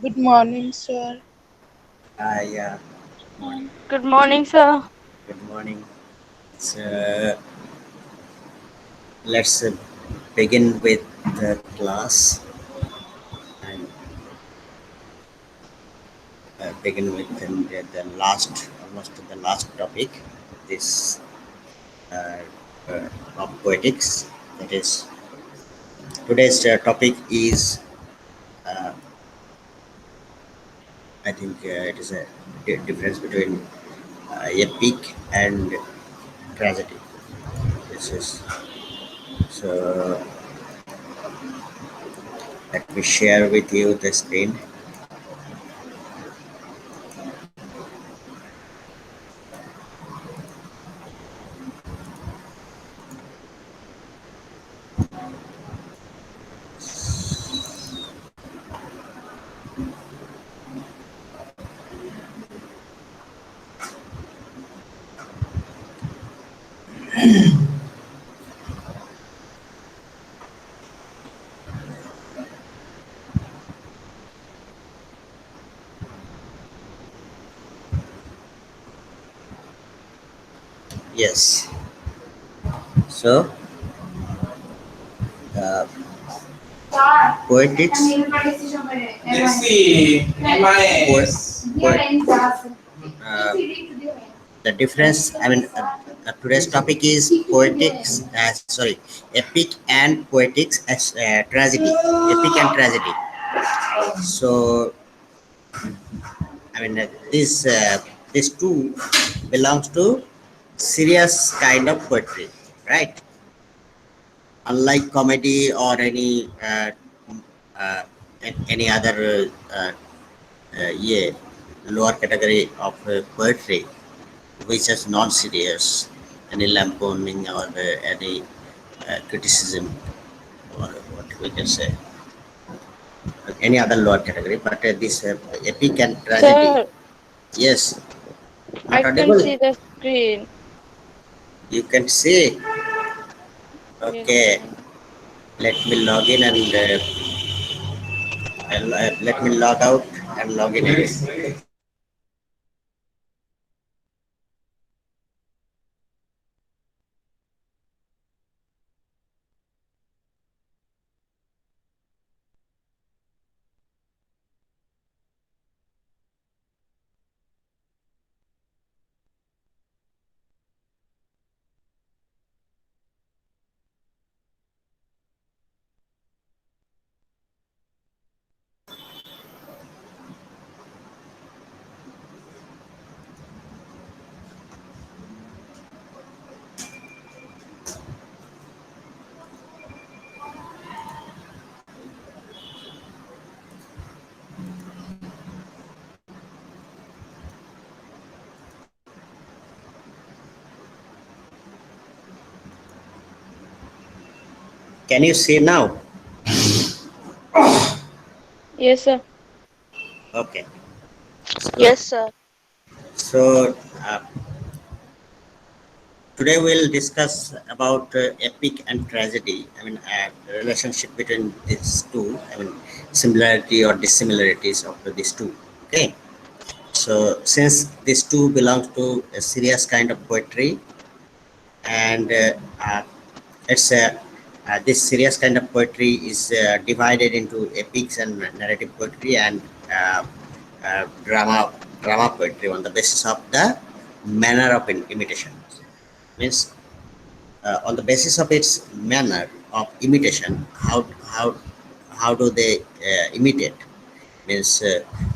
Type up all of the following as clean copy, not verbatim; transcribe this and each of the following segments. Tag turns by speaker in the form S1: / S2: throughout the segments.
S1: Good morning, sir.
S2: Yeah, morning.
S3: Good morning, sir.
S2: Good morning. So let's begin with the class and begin with the last, almost the last topic. This uh, of poetics. That is today's topic is uh, I think it is a difference between epic and tragedy. This is so. Let me share with you the screen. Yes. So uh, poetics. The difference. Today's topic is poetics. Sorry, epic and poetics as tragedy. Epic and tragedy. So these two belongs to serious kind of poetry, right? Unlike comedy or uh, any other yeah, lower category of poetry, which is non-serious, any lampooning or any criticism or what we can say, any other lower category. But this epic and tragedy,
S3: Sir,
S2: yes,
S3: I
S2: not
S3: can
S2: audible.
S3: see the screen.
S2: You can see.
S3: Yes,
S2: Okay,
S3: sir.
S2: let me log in and let me log out and log in again. Can you see now?
S3: Yes, sir.
S2: Okay. So,
S1: Yes, sir.
S2: so uh, today we'll discuss about epic and tragedy. Relationship between these two. Similarity or dissimilarities of these two. Okay. So, since these two belongs to a serious kind of poetry, and it's this serious kind of poetry is divided into epics and narrative poetry and drama poetry on the basis of the manner of imitation. Means on the basis of its manner of imitation, how do they imitate? Means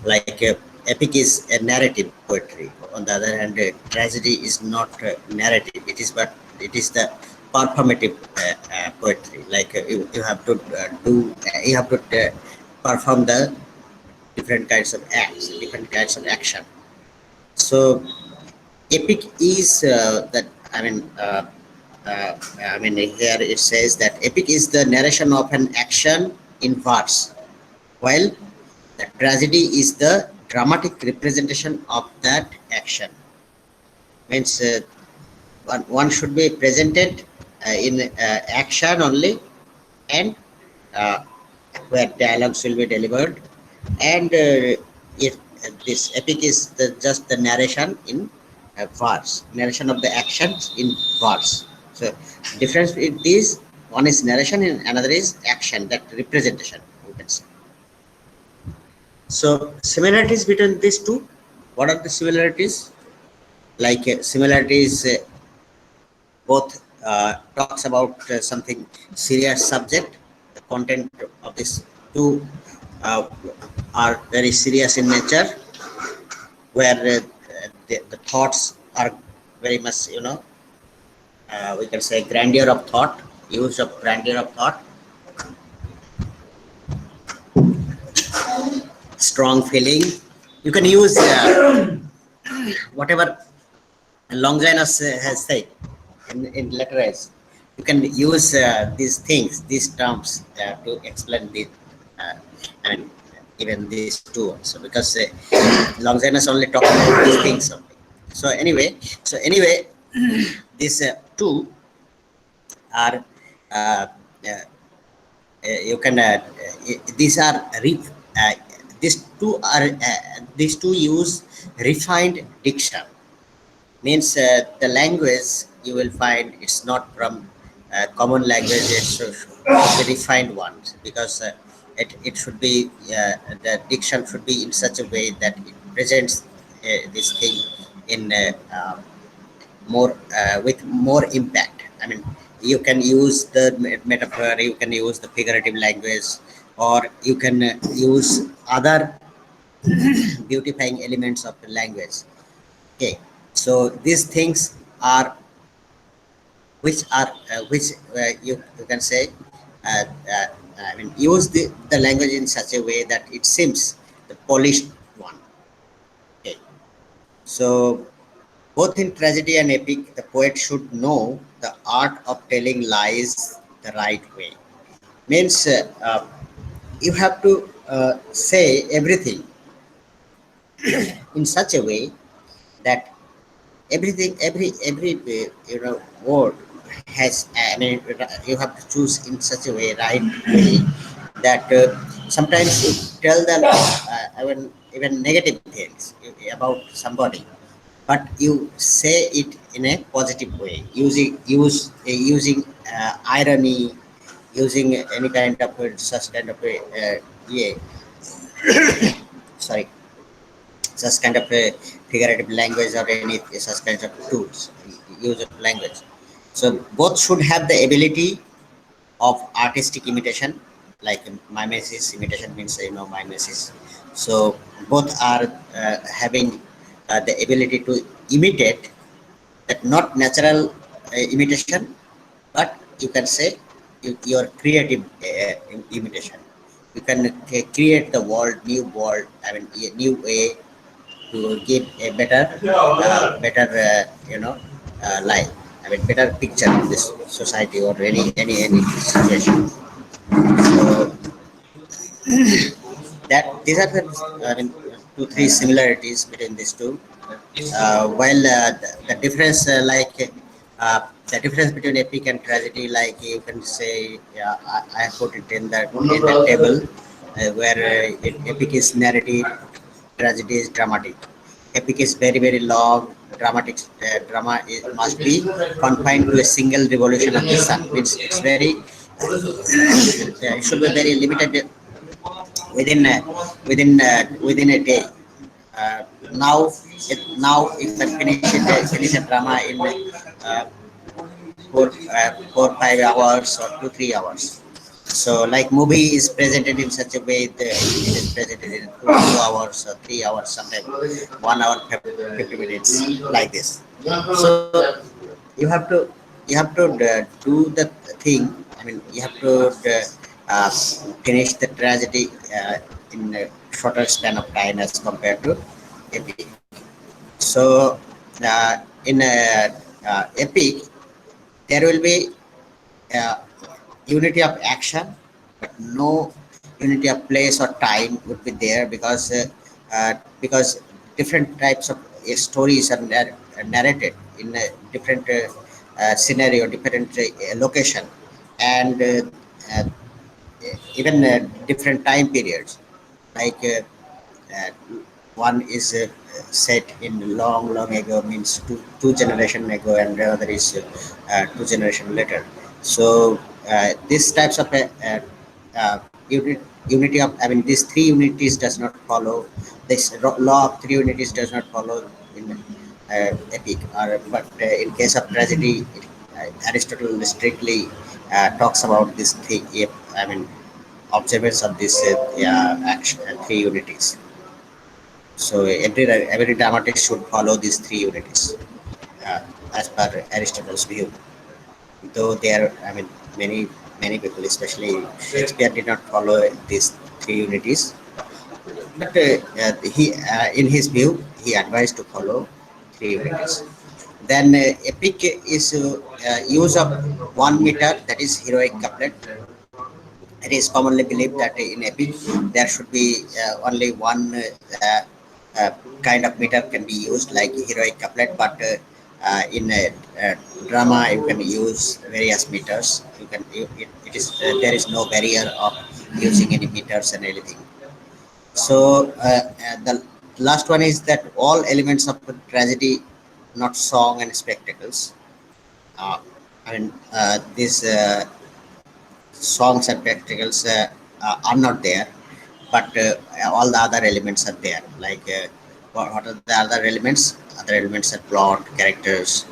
S2: like epic is a narrative poetry. On the other hand, tragedy is not narrative. It is the performative poetry. Like you have to you have to perform the different kinds of acts, different kinds of action. So epic is that here it says that epic is the narration of an action in verse, while the tragedy is the dramatic representation of that action. Means one should be presented in action only, and uh, where dialogues will be delivered, and it this epic is just the narration in verse, narration of the actions in verse. So difference with these, one is narration and another is action, that representation we can say. So similarities between these two, what are the similarities? Like similarities, both talks about something serious subject. The content of this two uh, are very serious in nature, where the thoughts are very much, we can say grandeur of thought, use of grandeur of thought, strong feeling. You can use whatever Longinus has said in letter S. You can use these things, these terms to explain the, uh, I mean, even these two also, because Longinus only talk about these things only. So anyway, these two are uh, uh, you can these are uh, these two use refined diction. Means the language you will find it's not from common language, it's the refined ones, because it should be the diction should be in such a way that it presents this thing in more with more impact. I mean, you can use the metaphor, you can use the figurative language, or you can use other beautifying elements of the language. Okay, so these things are which you can say uh, uh, I mean, use the language in such a way that it seems the polished one. Okay, so both in tragedy and epic, the poet should know the art of telling lies the right way. Means you have to say everything in such a way that everything, every word has. I mean, you have to choose in such a way, right way, that sometimes you tell them even negative things about somebody, but you say it in a positive way, using irony, using any kind of such kind of a yeah, sorry, such kind of a figurative language or any such kinds of tools, use of language. So both should have the ability of artistic imitation, like mimesis. Imitation means mimesis. So both are having the ability to imitate, that not natural imitation, but you can say your creative imitation. You can create the world, new world, I mean a new way to give a better life. I mean, better picture of this society or any situation. So that these are the two three similarities between these two. While the difference, the difference between epic and tragedy, like you can say, yeah, I put it in the table, where epic is narrative, tragedy is dramatic. Epic is very very long. Dramatic drama must be confined to a single revolution of the sun. It's very it should be very limited within a day. Uh, now if I finish a drama in 4 5 hours or 2 3 hours. So like movie is presented in such a way that it is presented in 2 hours or 3 hours, sometimes 1 hour 50 minutes, like this. So you have to do the thing. I mean, you have to uh, finish the tragedy in a shorter span of time as compared to epic. So in a epic, there will be uh, unity of action, but no unity of place or time would be there, because different types of stories are narrated in a different scenario, different location, and even different time periods. like uh, one is set in long ago, means two generation ago, and the other is two generation later. So these types of uh, unit, unity of, I mean, these three unities does not follow. This law of three unities does not follow in epic, or but in case of tragedy, Aristotle strictly talks about this thing. I mean, observance of this yeah, action, three unities. So every dramatist should follow these three unities uh, as per Aristotle's view. Though there, I mean, many people, especially Shakespeare, did not follow these three unities. But he, in his view, he advised to follow three unities. Then epic is use of 1 meter, that is heroic couplet. It is commonly believed that in epic there should be only one kind of meter can be used, like heroic couplet, but in drama you can use various meters. You can it is there is no barrier of using any meters and anything. So the last one is that all elements of tragedy, not song and spectacles. Uh, these songs and spectacles are not there, but all the other elements are there. Like what are the other elements? Other elements are plot, characters,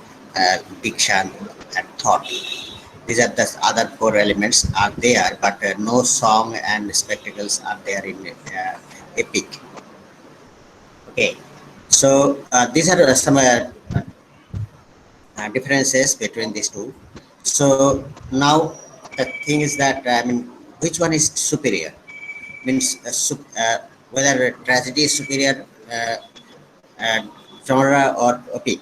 S2: diction, and thought. These are the other four elements are there, but no song and spectacles are there in epic. Okay, so these are some differences between these two. So now the thing is that, I mean, which one is superior? Means whether tragedy is superior uh, genre or epic.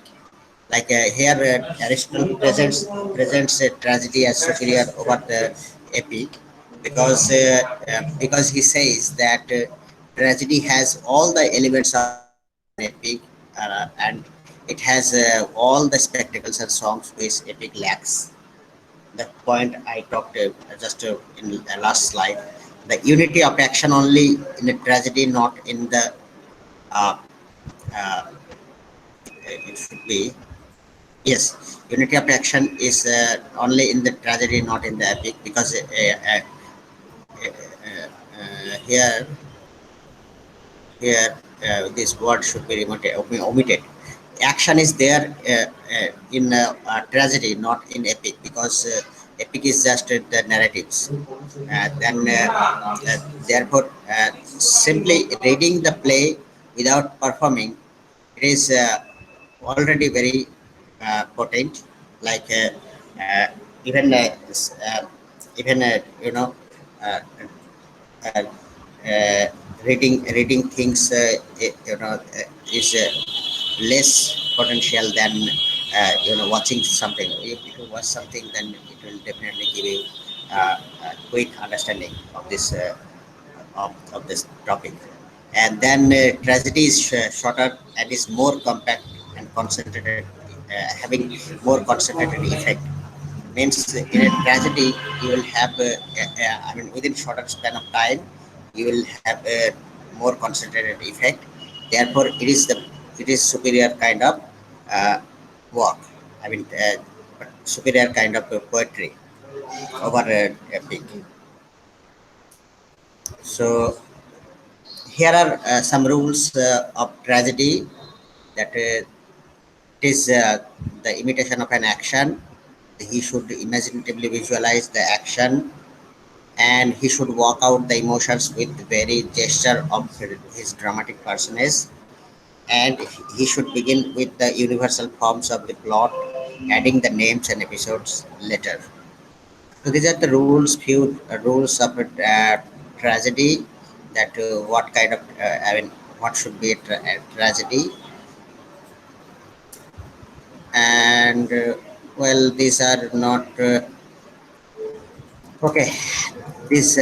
S2: Like here, Aristotle presents a tragedy as superior over the epic, because he says that tragedy has all the elements of an epic, and it has all the spectacles and songs which epic lacks. The point I talked just in the last slide. The unity of action only in a tragedy, not in the. Uh, uh, it should be, yes. Unity of action is only in the tragedy, not in the epic, because here this word should be omitted. Action is there in tragedy, not in epic, because epic is just the narratives. Then therefore, simply reading the play without performing, it is already very potent. Like uh, even even uh, uh, uh, reading things is less potential than watching something. If you watch something, then it will definitely give you a quick understanding of this topic. And then tragedy is shorter and is more compact and concentrated, having more concentrated effect. Means in a tragedy you will have I mean, within shorter span of time you will have a more concentrated effect. Therefore it is superior kind of uh, work. I mean, superior kind of poetry over epic. So here are some rules of tragedy, that it is the imitation of an action. He should imaginatively visualize the action, and he should walk out the emotions with very gesture of his dramatic personage, and he should begin with the universal forms of the plot, adding the names and episodes later. So these are the rules, few rules of tragedy, that what kind of I mean, what should be a tragedy. And well, these are not okay. These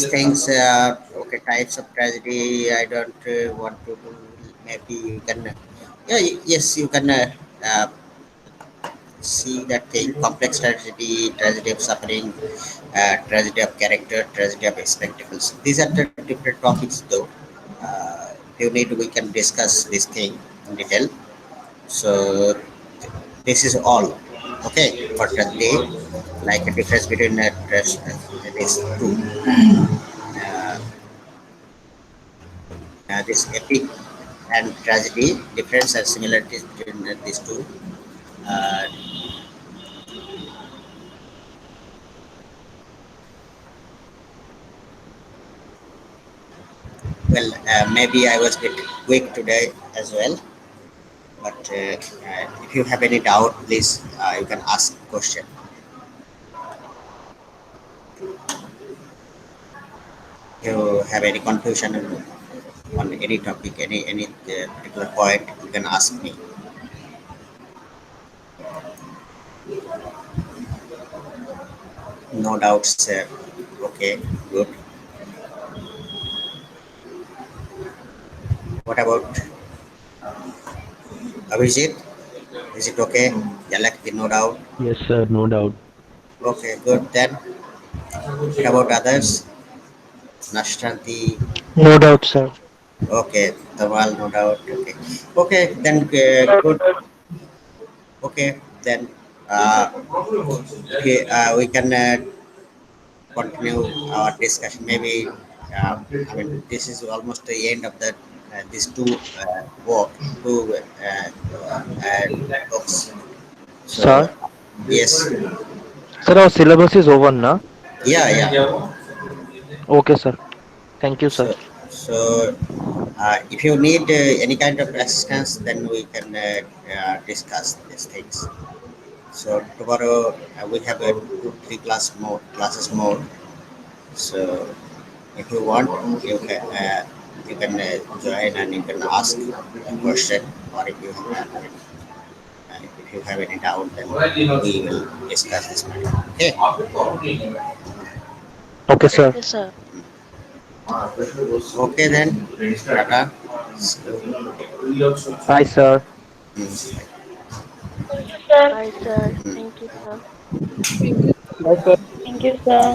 S2: things, okay, types of tragedy, I don't want to do. Maybe you can, yeah, yes, you can see that thing, complex tragedy, tragedy of suffering, tragedy of character, tragedy of spectacles. These are the different topics, though. If you need, we can discuss this thing in detail. So this is all. Okay, for the day, like a difference between these two. Uh, this epic and tragedy, difference and similarities between these two. Uh, well, maybe I was a bit quick today as well. But if you have any doubt, please you can ask question. If you have any confusion on any topic, any particular point, you can ask me. No doubts. Okay, good. What about Abhijit? Is it okay? Jalak, no doubt.
S1: Yes, sir, no doubt.
S2: Okay, good. Then what about others? Nashtanti.
S4: No doubt, sir.
S2: Okay, Tawal, no doubt. Okay, okay. Then good. Okay, then okay, we can continue our discussion. Maybe I mean this is almost the end of the these two work, two books. So
S4: Sir,
S2: yes,
S4: sir, our syllabus is over now.
S2: yeah, yeah.
S4: Okay, sir. Thank you, sir.
S2: So if you need any kind of assistance, then we can discuss these things. So tomorrow we have two, three classes more. So if you want, you can join and you can ask a question, or if you have any doubt, then we will discuss this matter. Okay.
S4: Okay, sir.
S3: Yes, sir.
S2: Okay then. Tata. So,
S4: Bye, sir.
S2: mm,
S3: Bye, sir. Thank you, sir.
S4: Bye, sir.
S3: Thank you, sir.